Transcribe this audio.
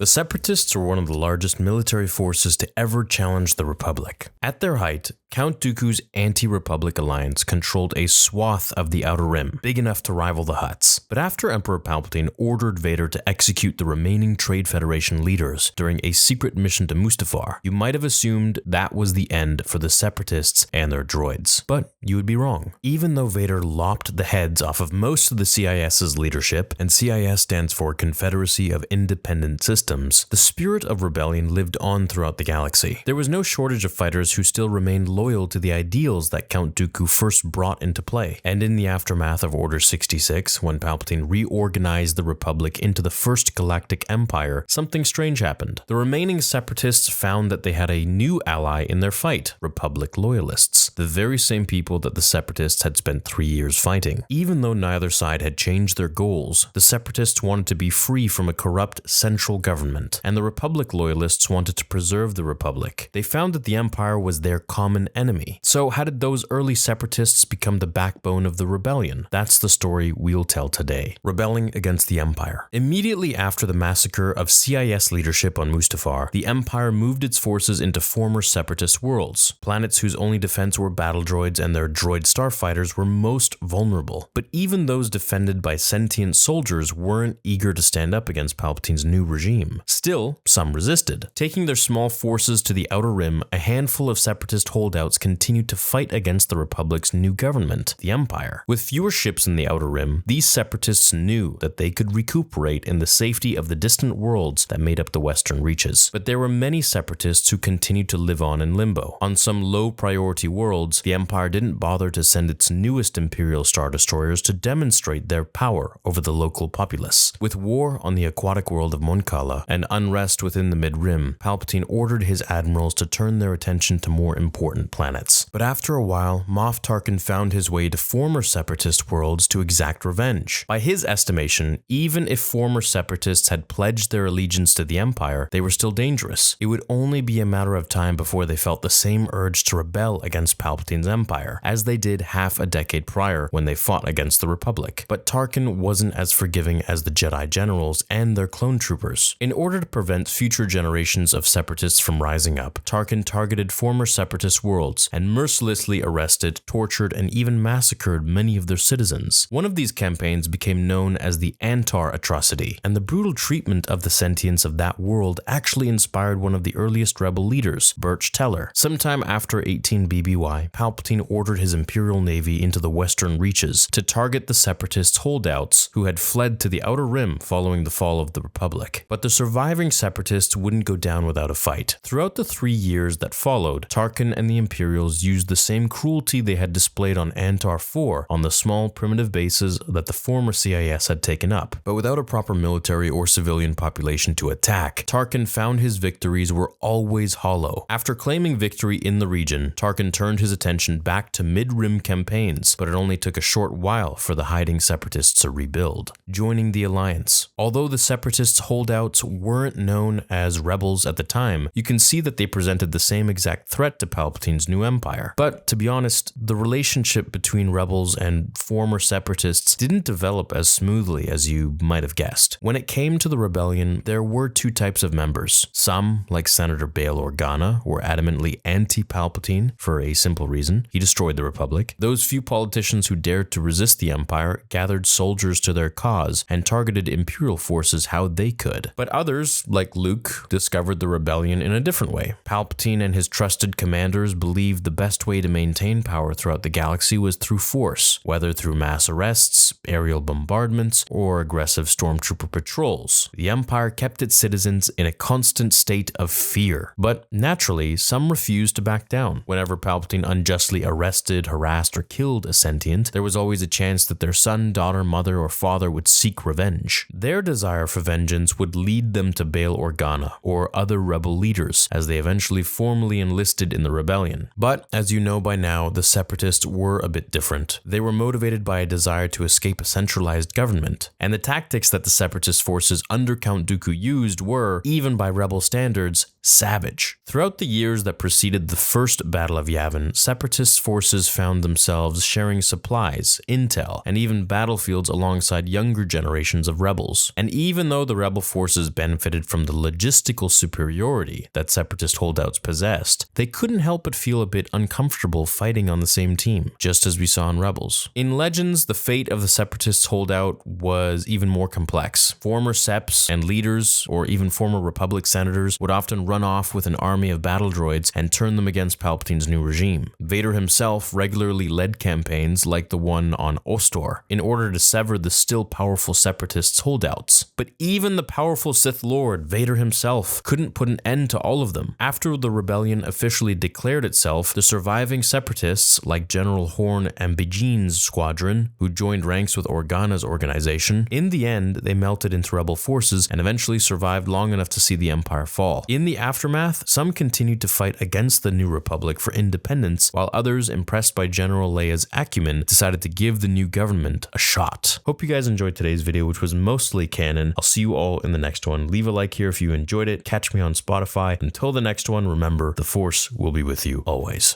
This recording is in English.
The Separatists were one of the largest military forces to ever challenge the Republic. At their height, Count Dooku's anti-Republic alliance controlled a swath of the Outer Rim, big enough to rival the Hutts. But after Emperor Palpatine ordered Vader to execute the remaining Trade Federation leaders during a secret mission to Mustafar, you might have assumed that was the end for the Separatists and their droids. But you would be wrong. Even though Vader lopped the heads off of most of the CIS's leadership, and CIS stands for Confederacy of Independent Systems, the spirit of rebellion lived on throughout the galaxy. There was no shortage of fighters who still remained loyal to the ideals that Count Dooku first brought into play. And in the aftermath of Order 66, when Palpatine reorganized the Republic into the First Galactic Empire, something strange happened. The remaining Separatists found that they had a new ally in their fight, Republic loyalists, the very same people that the Separatists had spent 3 years fighting. Even though neither side had changed their goals, the Separatists wanted to be free from a corrupt central government, and the Republic loyalists wanted to preserve the Republic. They found that the Empire was their common enemy. So how did those early Separatists become the backbone of the rebellion? That's the story we'll tell today. Rebelling against the Empire. Immediately after the massacre of CIS leadership on Mustafar, the Empire moved its forces into former Separatist worlds, planets whose only defense were battle droids and their droid starfighters were most vulnerable. But even those defended by sentient soldiers weren't eager to stand up against Palpatine's new regime. Still, some resisted. Taking their small forces to the Outer Rim, a handful of Separatist holdouts continued to fight against the Republic's new government, the Empire. With fewer ships in the Outer Rim, these Separatists knew that they could recuperate in the safety of the distant worlds that made up the western reaches. But there were many Separatists who continued to live on in limbo. On some low-priority worlds, the Empire didn't bother to send its newest Imperial Star Destroyers to demonstrate their power over the local populace. With war on the aquatic world of Mon Cala and unrest within the Mid-Rim, Palpatine ordered his admirals to turn their attention to more important planets. But after a while, Moff Tarkin found his way to former Separatist worlds to exact revenge. By his estimation, even if former Separatists had pledged their allegiance to the Empire, they were still dangerous. It would only be a matter of time before they felt the same urge to rebel against Palpatine's Empire, as they did half a decade prior when they fought against the Republic. But Tarkin wasn't as forgiving as the Jedi generals and their clone troopers. In order to prevent future generations of Separatists from rising up, Tarkin targeted former Separatist worlds and mercilessly arrested, tortured, and even massacred many of their citizens. One of these campaigns became known as the Antar atrocity, and the brutal treatment of the sentients of that world actually inspired one of the earliest rebel leaders, Birch Teller. Sometime after 18 BBY, Palpatine ordered his Imperial Navy into the western reaches to target the Separatist holdouts who had fled to the Outer Rim following the fall of the Republic. But the surviving Separatists wouldn't go down without a fight. Throughout the 3 years that followed, Tarkin and the Imperials used the same cruelty they had displayed on Antar 4 on the small primitive bases that the former CIS had taken up. But without a proper military or civilian population to attack, Tarkin found his victories were always hollow. After claiming victory in the region, Tarkin turned his attention back to mid-rim campaigns, but it only took a short while for the hiding Separatists to rebuild, joining the Alliance. Although the Separatists holdouts weren't known as rebels at the time, you can see that they presented the same exact threat to Palpatine's new empire. But to be honest, the relationship between rebels and former Separatists didn't develop as smoothly as you might have guessed. When it came to the rebellion, there were two types of members. Some, like Senator Bail Organa, were adamantly anti-Palpatine for a simple reason: he destroyed the Republic. Those few politicians who dared to resist the Empire gathered soldiers to their cause and targeted Imperial forces how they could. But others, like Luke, discovered the rebellion in a different way. Palpatine and his trusted commanders believed the best way to maintain power throughout the galaxy was through force, whether through mass arrests, aerial bombardments, or aggressive stormtrooper patrols. The Empire kept its citizens in a constant state of fear. But naturally, some refused to back down. Whenever Palpatine unjustly arrested, harassed, or killed a sentient, there was always a chance that their son, daughter, mother, or father would seek revenge. Their desire for vengeance would lead them to Bail Organa or other rebel leaders, as they eventually formally enlisted in the rebellion. But, as you know by now, the Separatists were a bit different. They were motivated by a desire to escape a centralized government, and the tactics that the Separatist forces under Count Dooku used were, even by rebel standards, savage. Throughout the years that preceded the First Battle of Yavin, Separatist forces found themselves sharing supplies, intel, and even battlefields alongside younger generations of rebels. And even though the rebel forces benefited from the logistical superiority that Separatist holdouts possessed, they couldn't help but feel a bit uncomfortable fighting on the same team, just as we saw in Rebels. In Legends, the fate of the Separatists holdout was even more complex. Former Seps and leaders, or even former Republic senators, would often run off with an army of battle droids and turn them against Palpatine's new regime. Vader himself regularly led campaigns like the one on Ostor in order to sever the still powerful Separatists' holdouts. But even the powerful Sith Lord, Vader himself, couldn't put an end to all of them. After the rebellion officially declared itself, the surviving Separatists, like General Horn and Bejean's squadron, who joined ranks with Organa's organization, in the end, they melted into rebel forces and eventually survived long enough to see the Empire fall. In the aftermath, some continued to fight against the New Republic for independence, while others, impressed by General Leia's acumen, decided to give the new government a shot. Hope you guys enjoyed today's video, which was mostly canon. I'll see you all in the next one. Leave a like here if you enjoyed it. Catch me on Spotify. Until the next one, remember, the Force will be with you always.